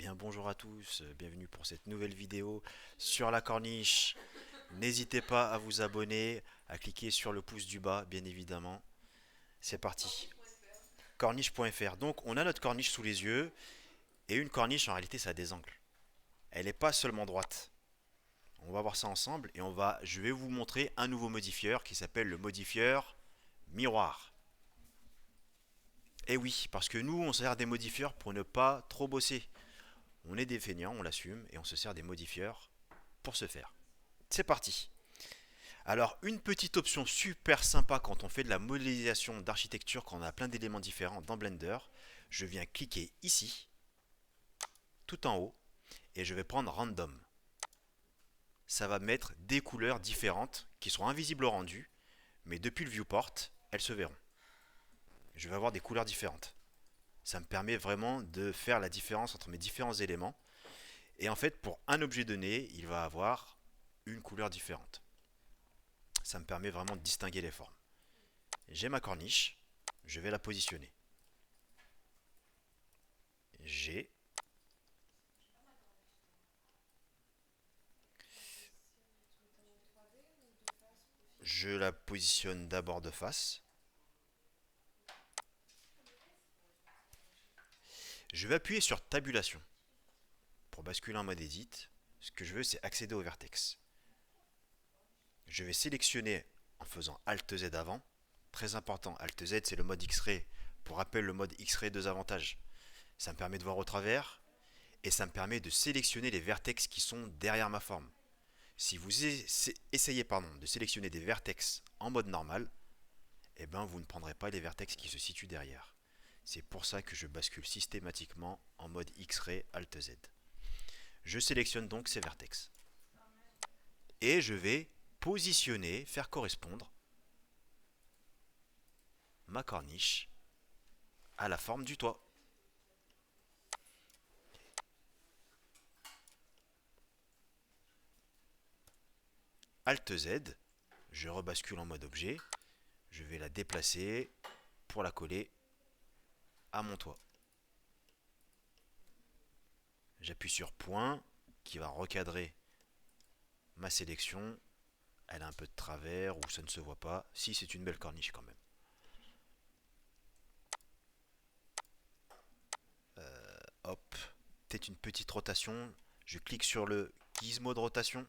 Bien bonjour à tous, bienvenue pour cette nouvelle vidéo sur la corniche. N'hésitez pas à vous abonner, à cliquer sur le pouce du bas, bien évidemment. C'est parti. Corniche.fr. Donc on a notre corniche sous les yeux, et une corniche en réalité ça a des angles. Elle n'est pas seulement droite. On va voir ça ensemble et je vais vous montrer un nouveau modifieur qui s'appelle le modifieur miroir. Et oui, parce que nous on sert des modifieurs pour ne pas trop bosser. On est des feignants, on l'assume, et on se sert des modifieurs pour ce faire. C'est parti. Alors, une petite option super sympa quand on fait de la modélisation d'architecture, quand on a plein d'éléments différents dans Blender, je viens cliquer ici, tout en haut, et je vais prendre Random. Ça va mettre des couleurs différentes qui seront invisibles au rendu, mais depuis le viewport, elles se verront. Je vais avoir des couleurs différentes. Ça me permet vraiment de faire la différence entre mes différents éléments. Et en fait, pour un objet donné, il va avoir une couleur différente. Ça me permet vraiment de distinguer les formes. J'ai ma corniche, je vais la positionner. J'ai, je la positionne d'abord de face. Je vais appuyer sur tabulation pour basculer en mode edit. Ce que je veux, c'est accéder au vertex. Je vais sélectionner en faisant Alt Z avant. Très important, Alt Z c'est le mode X-Ray. Pour rappel, le mode X-Ray, deux avantages. Ça me permet de voir au travers et ça me permet de sélectionner les vertex qui sont derrière ma forme. Si vous essayez de sélectionner des vertex en mode normal, eh ben, vous ne prendrez pas les vertex qui se situent derrière. C'est pour ça que je bascule systématiquement en mode X-Ray Alt Z. Je sélectionne donc ces vertex. Et je vais positionner, faire correspondre ma corniche à la forme du toit. Alt Z, je rebascule en mode objet, je vais la déplacer pour la coller à mon toit. J'appuie sur point qui va recadrer ma sélection. Elle a un peu de travers ou ça ne se voit pas. Si, c'est une belle corniche quand même. Hop, peut-être une petite rotation. Je clique sur le gizmo de rotation.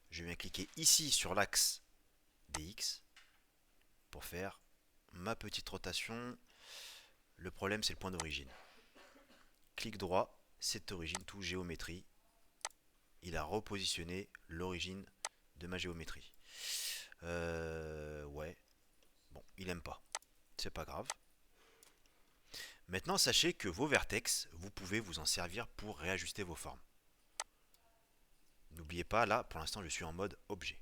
Je viens cliquer ici sur l'axe des X pour faire ma petite rotation. Le problème, c'est le point d'origine. Clic droit, cette origine, tout géométrie. Il a repositionné l'origine de ma géométrie. Ouais. Bon, il aime pas. C'est pas grave. Maintenant, sachez que vos vertex, vous pouvez vous en servir pour réajuster vos formes. N'oubliez pas, là, pour l'instant, je suis en mode objet.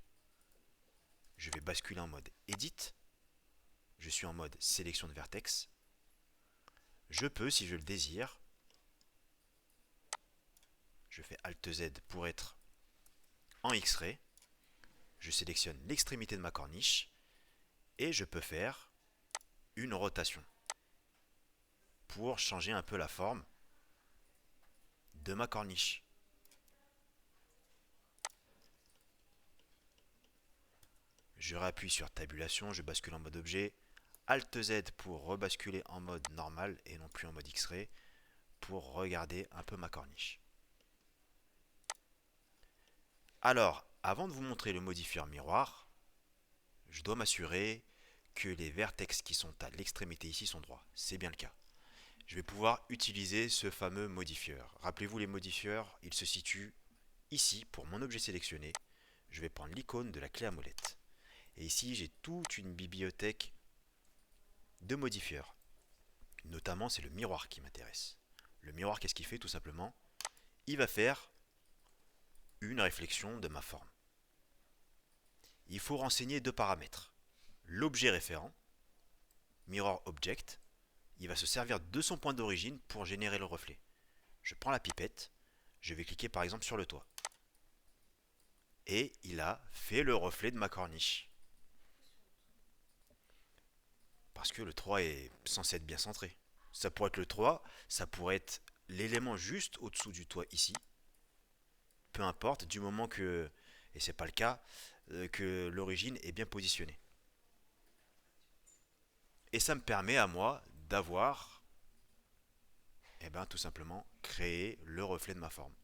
Je vais basculer en mode edit. Je suis en mode sélection de vertex. Je peux, si je le désire, je fais Alt Z pour être en X-ray. Je sélectionne l'extrémité de ma corniche et je peux faire une rotation pour changer un peu la forme de ma corniche. Je réappuie sur tabulation, je bascule en mode objet. Alt Z pour rebasculer en mode normal et non plus en mode X-ray pour regarder un peu ma corniche. Alors, avant de vous montrer le modifieur miroir, je dois m'assurer que les vertex qui sont à l'extrémité ici sont droits. C'est bien le cas. Je vais pouvoir utiliser ce fameux modifieur. Rappelez-vous, les modifieurs, ils se situent ici pour mon objet sélectionné. Je vais prendre l'icône de la clé à molette. Et ici, j'ai toute une bibliothèque de modifieurs. Notamment, c'est le miroir qui m'intéresse. Le miroir, qu'est-ce qu'il fait tout simplement? Il va faire une réflexion de ma forme. Il faut renseigner deux paramètres. L'objet référent, mirror object, il va se servir de son point d'origine pour générer le reflet. Je prends la pipette, je vais cliquer par exemple sur le toit. Et il a fait le reflet de ma corniche. Parce que le toit est censé être bien centré. Ça pourrait être le toit, ça pourrait être l'élément juste au-dessous du toit ici, peu importe, du moment que, et c'est pas le cas, que l'origine est bien positionnée. Et ça me permet à moi d'avoir, eh ben, tout simplement, créé le reflet de ma forme.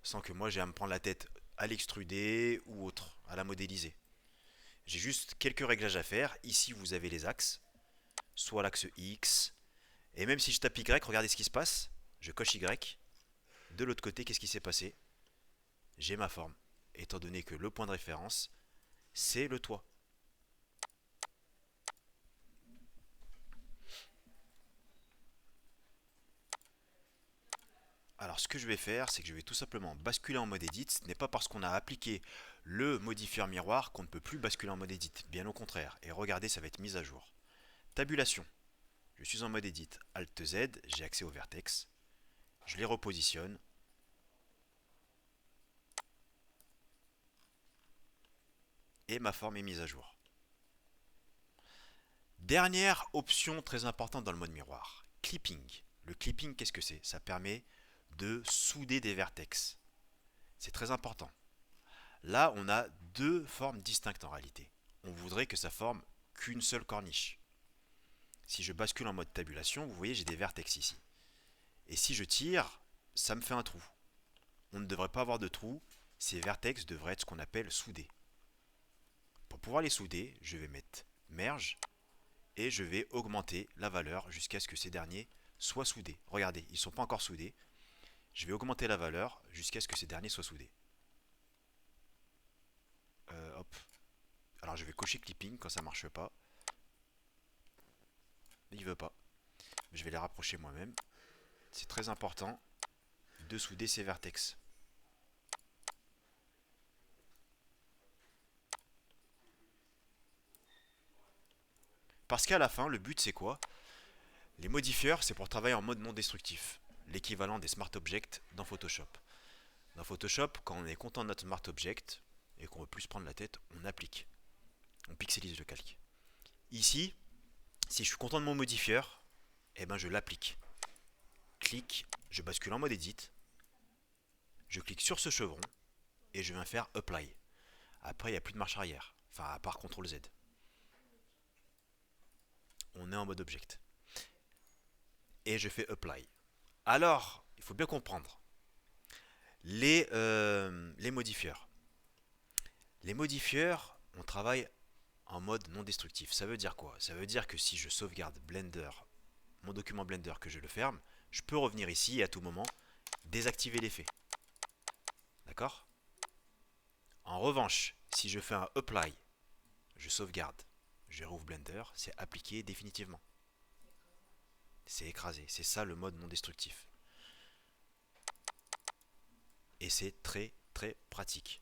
Sans que moi j'ai à me prendre la tête à l'extruder ou autre, à la modéliser. J'ai juste quelques réglages à faire. Ici, vous avez les axes, soit l'axe X. Et même si je tape Y, regardez ce qui se passe. Je coche Y. De l'autre côté, qu'est-ce qui s'est passé? J'ai ma forme. Étant donné que le point de référence, c'est le toit. Alors ce que je vais faire, c'est que je vais tout simplement basculer en mode edit. Ce n'est pas parce qu'on a appliqué le modifieur miroir qu'on ne peut plus basculer en mode edit. Bien au contraire. Et regardez, ça va être mis à jour. Tabulation. Je suis en mode edit. Alt Z, j'ai accès au vertex. Je les repositionne. Et ma forme est mise à jour. Dernière option très importante dans le mode miroir. Clipping. Le clipping, qu'est-ce que c'est? Ça permet de souder des vertex. C'est très important. Là, on a deux formes distinctes en réalité. On voudrait que ça forme qu'une seule corniche. Si je bascule en mode tabulation, vous voyez, j'ai des vertex ici. Et si je tire, ça me fait un trou. On ne devrait pas avoir de trou. Ces vertex devraient être ce qu'on appelle soudés. Pour pouvoir les souder, je vais mettre merge et je vais augmenter la valeur jusqu'à ce que ces derniers soient soudés. Regardez, ils ne sont pas encore soudés. Je vais augmenter la valeur jusqu'à ce que ces derniers soient soudés. Hop. Alors je vais cocher clipping quand ça ne marche pas. Mais il veut pas. Je vais les rapprocher moi-même. C'est très important de souder ces vertex. Parce qu'à la fin, le but c'est quoi? Les modifieurs, c'est pour travailler en mode non destructif. L'équivalent des Smart Objects dans Photoshop. Dans Photoshop, quand on est content de notre Smart Object et qu'on veut plus se prendre la tête, on applique. On pixelise le calque. Ici, si je suis content de mon modifieur, eh ben je l'applique. Clic, je bascule en mode edit, je clique sur ce chevron et je viens faire apply. Après, il n'y a plus de marche arrière, enfin à part CTRL Z. On est en mode object. Et je fais apply. Alors, il faut bien comprendre les modifieurs. Les modifieurs, on travaille en mode non destructif. Ça veut dire quoi? Ça veut dire que si je sauvegarde Blender, mon document Blender, que je le ferme, je peux revenir ici et à tout moment désactiver l'effet. D'accord? En revanche, si je fais un apply, je sauvegarde, je rouvre Blender, c'est appliqué définitivement. C'est écrasé. C'est ça le mode non destructif. Et c'est très très pratique.